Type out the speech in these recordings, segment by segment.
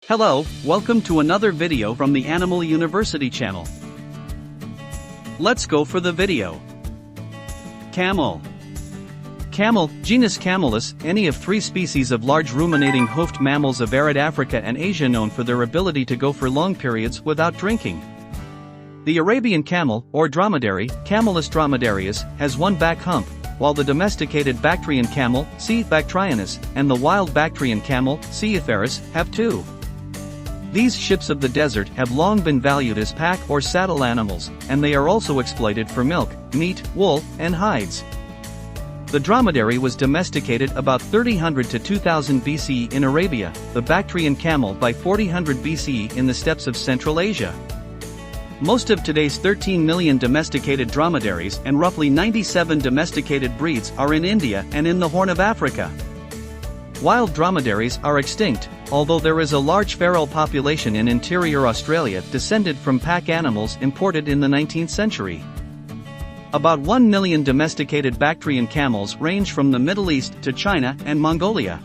Hello, welcome to another video from the Animal University channel. Let's go for the video. Camel. Camel, genus Camelus, any of three species of large ruminating hoofed mammals of arid Africa and Asia known for their ability to go for long periods without drinking. The Arabian camel, or dromedary, Camelus dromedarius, has one back hump, while the domesticated Bactrian camel, C. bactrianus, and the wild Bactrian camel, C. iferus, have two. These ships of the desert have long been valued as pack or saddle animals, and they are also exploited for milk, meat, wool, and hides. The dromedary was domesticated about 3000 to 2000 BCE in Arabia, the Bactrian camel by 4000 BCE in the steppes of Central Asia. Most of today's 13 million domesticated dromedaries and roughly 97 domesticated breeds are in India and in the Horn of Africa. Wild dromedaries are extinct, although there is a large feral population in interior Australia descended from pack animals imported in the 19th century. About 1 million domesticated Bactrian camels range from the Middle East to China and Mongolia.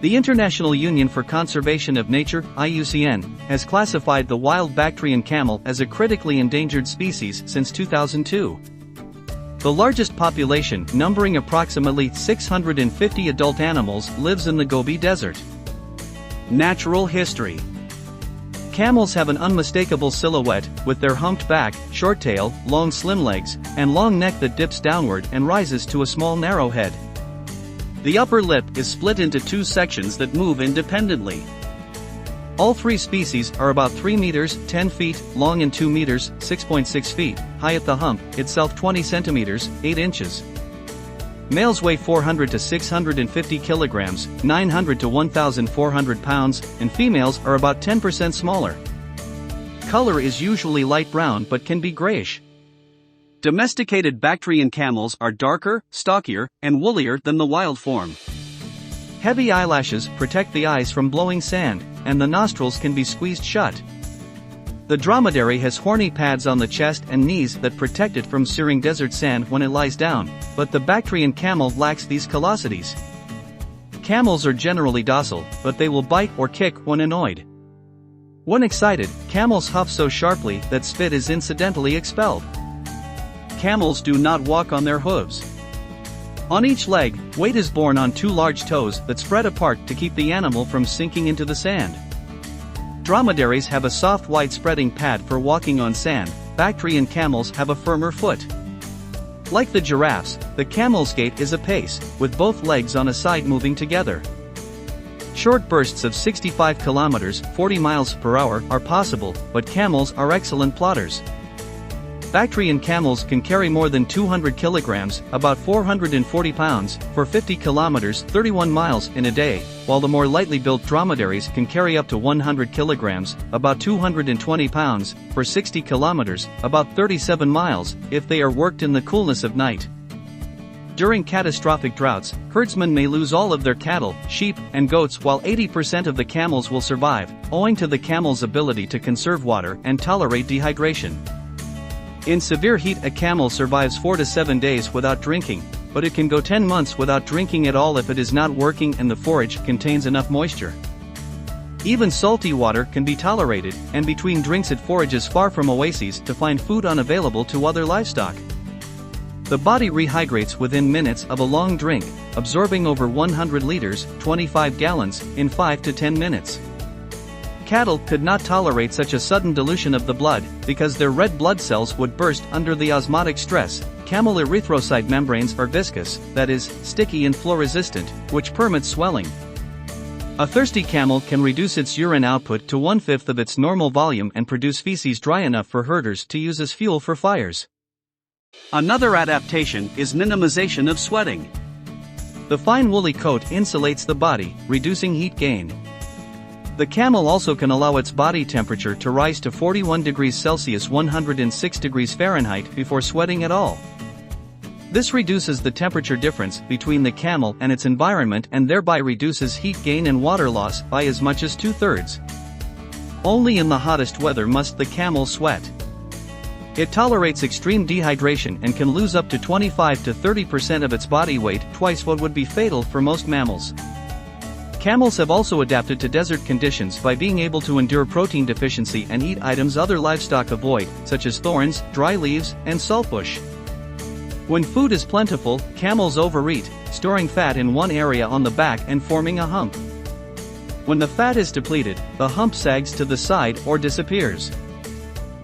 The International Union for Conservation of Nature, IUCN, has classified the wild Bactrian camel as a critically endangered species since 2002. The largest population, numbering approximately 650 adult animals, lives in the Gobi Desert. Natural history. Camels have an unmistakable silhouette, with their humped back, short tail, long slim legs, and long neck that dips downward and rises to a small narrow head. The upper lip is split into two sections that move independently. All three species are about 3 meters, 10 feet, long and 2 meters, 6.6 feet, high at the hump, itself 20 centimeters, 8 inches. Males weigh 400 to 650 kilograms, 900 to 1,400 pounds, and females are about 10% smaller. Color is usually light brown but can be grayish. Domesticated Bactrian camels are darker, stockier, and woollier than the wild form. Heavy eyelashes protect the eyes from blowing sand, and the nostrils can be squeezed shut. The dromedary has horny pads on the chest and knees that protect it from searing desert sand when it lies down, but the Bactrian camel lacks these callosities. Camels are generally docile, but they will bite or kick when annoyed. When excited, camels huff so sharply that spit is incidentally expelled. Camels do not walk on their hooves. On each leg, weight is borne on two large toes that spread apart to keep the animal from sinking into the sand. Dromedaries have a soft wide-spreading pad for walking on sand. Bactrian camels have a firmer foot. Like the giraffes, the camel's gait is a pace, with both legs on a side moving together. Short bursts of 65 kilometers (40 miles per hour) are possible, but camels are excellent plodders. Bactrian camels can carry more than 200 kilograms, about 440 pounds, for 50 kilometers (31 miles) in a day, while the more lightly built dromedaries can carry up to 100 kilograms, about 220 pounds, for 60 kilometers, about 37 miles, if they are worked in the coolness of night. During catastrophic droughts, herdsmen may lose all of their cattle, sheep, and goats while 80% of the camels will survive, owing to the camel's ability to conserve water and tolerate dehydration. In severe heat, a camel survives 4 to 7 days without drinking, but it can go 10 months without drinking at all if it is not working and the forage contains enough moisture. Even salty water can be tolerated, and between drinks it forages far from oases to find food unavailable to other livestock. The body rehydrates within minutes of a long drink, absorbing over 100 liters, 25 gallons, in 5 to 10 minutes. Cattle could not tolerate such a sudden dilution of the blood, because their red blood cells would burst under the osmotic stress. Camel erythrocyte membranes are viscous, that is, sticky and flow-resistant, which permits swelling. A thirsty camel can reduce its urine output to 1/5 of its normal volume and produce feces dry enough for herders to use as fuel for fires. Another adaptation is minimization of sweating. The fine woolly coat insulates the body, reducing heat gain. The camel also can allow its body temperature to rise to 41 degrees Celsius (106 degrees Fahrenheit) before sweating at all. This reduces the temperature difference between the camel and its environment and thereby reduces heat gain and water loss by as much as 2/3. Only in the hottest weather must the camel sweat. It tolerates extreme dehydration and can lose up to 25 to 30% of its body weight, twice what would be fatal for most mammals. Camels have also adapted to desert conditions by being able to endure protein deficiency and eat items other livestock avoid, such as thorns, dry leaves, and saltbush. When food is plentiful, camels overeat, storing fat in one area on the back and forming a hump. When the fat is depleted, the hump sags to the side or disappears.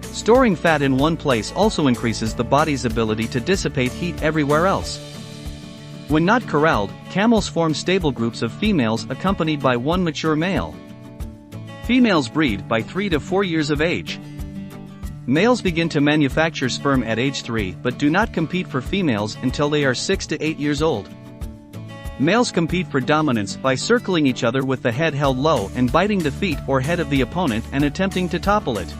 Storing fat in one place also increases the body's ability to dissipate heat everywhere else. When not corralled, camels form stable groups of females accompanied by one mature male. Females breed by 3 to 4 years of age. Males begin to manufacture sperm at age 3 but do not compete for females until they are 6 to 8 years old. Males compete for dominance by circling each other with the head held low and biting the feet or head of the opponent and attempting to topple it.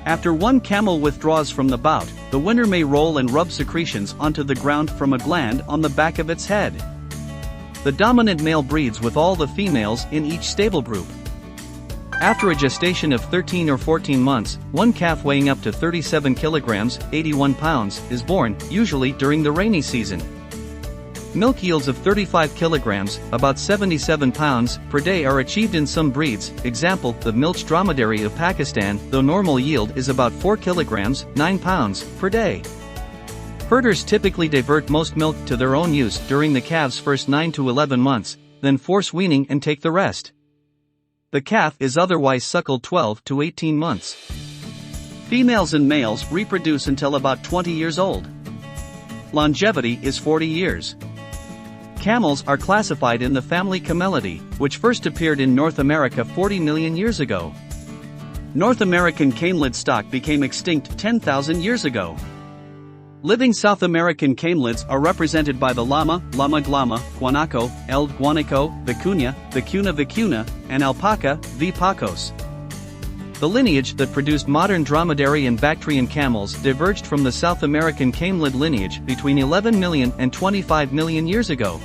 After one camel withdraws from the bout, the winner may roll and rub secretions onto the ground from a gland on the back of its head. The dominant male breeds with all the females in each stable group. After a gestation of 13 or 14 months, one calf weighing up to 37 kilograms, 81 pounds, is born, usually during the rainy season. Milk yields of 35 kilograms, about 77 pounds, per day are achieved in some breeds, example, the milch dromedary of Pakistan, though normal yield is about 4 kilograms, 9 pounds, per day. Herders typically divert most milk to their own use during the calf's first 9 to 11 months, then force weaning and take the rest. The calf is otherwise suckled 12 to 18 months. Females and males reproduce until about 20 years old. Longevity is 40 years. Camels are classified in the family Camelidae, which first appeared in North America 40 million years ago. North American camelid stock became extinct 10,000 years ago. Living South American camelids are represented by the llama, llama glama, guanaco, eld guanaco, vicuña, vicuna vicuna, and alpaca, V. pacos. The lineage that produced modern dromedary and Bactrian camels diverged from the South American camelid lineage between 11 million and 25 million years ago.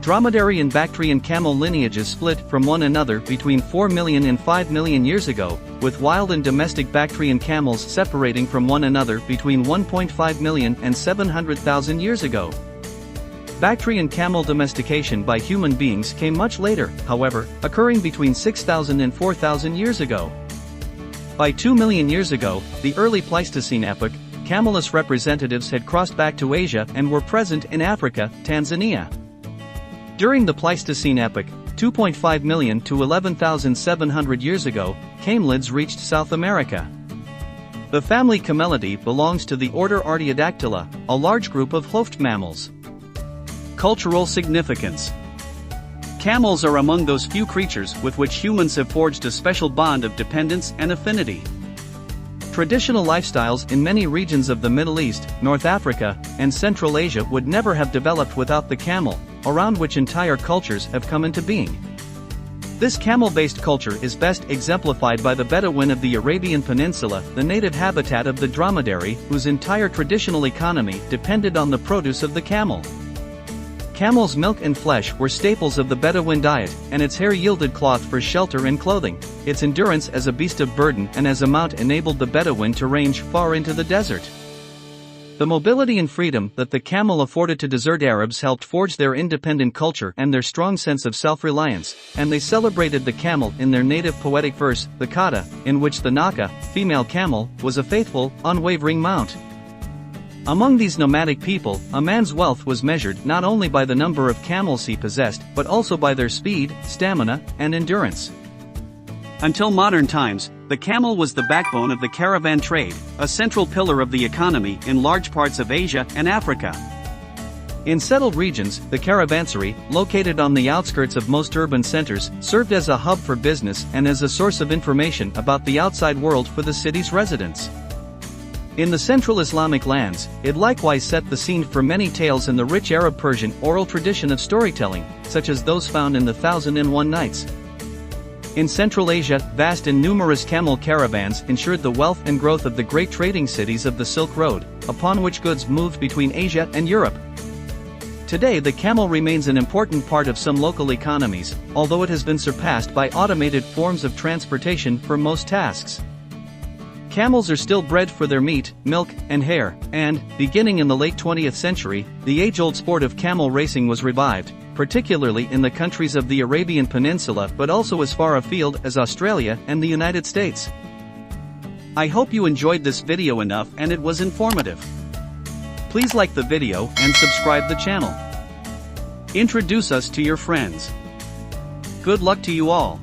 Dromedary and Bactrian camel lineages split from one another between 4 million and 5 million years ago, with wild and domestic Bactrian camels separating from one another between 1.5 million and 700,000 years ago. Bactrian camel domestication by human beings came much later, however, occurring between 6,000 and 4,000 years ago. By 2 million years ago, the early Pleistocene epoch, camelus representatives had crossed back to Asia and were present in Africa, Tanzania. During the Pleistocene epoch, 2.5 million to 11,700 years ago, camelids reached South America. The family Camelidae belongs to the order Artiodactyla, a large group of hoofed mammals. Cultural significance. Camels are among those few creatures with which humans have forged a special bond of dependence and affinity. Traditional lifestyles in many regions of the Middle East, North Africa, and Central Asia would never have developed without the camel, around which entire cultures have come into being. This camel-based culture is best exemplified by the Bedouin of the Arabian Peninsula, the native habitat of the dromedary, whose entire traditional economy depended on the produce of the camel. Camel's milk and flesh were staples of the Bedouin diet, and its hair yielded cloth for shelter and clothing. Its endurance as a beast of burden and as a mount enabled the Bedouin to range far into the desert. The mobility and freedom that the camel afforded to desert Arabs helped forge their independent culture and their strong sense of self-reliance, and they celebrated the camel in their native poetic verse, the Qada, in which the Naqa, female camel, was a faithful, unwavering mount. Among these nomadic people, a man's wealth was measured not only by the number of camels he possessed, but also by their speed, stamina, and endurance. Until modern times, the camel was the backbone of the caravan trade, a central pillar of the economy in large parts of Asia and Africa. In settled regions, the caravanserai, located on the outskirts of most urban centers, served as a hub for business and as a source of information about the outside world for the city's residents. In the Central Islamic lands, it likewise set the scene for many tales in the rich Arab-Persian oral tradition of storytelling, such as those found in the 1001 Nights. In Central Asia, vast and numerous camel caravans ensured the wealth and growth of the great trading cities of the Silk Road, upon which goods moved between Asia and Europe. Today the camel remains an important part of some local economies, although it has been surpassed by automated forms of transportation for most tasks. Camels are still bred for their meat, milk, and hair, and, beginning in the late 20th century, the age-old sport of camel racing was revived, particularly in the countries of the Arabian Peninsula but also as far afield as Australia and the United States. I hope you enjoyed this video enough and it was informative. Please like the video and subscribe the channel. Introduce us to your friends. Good luck to you all.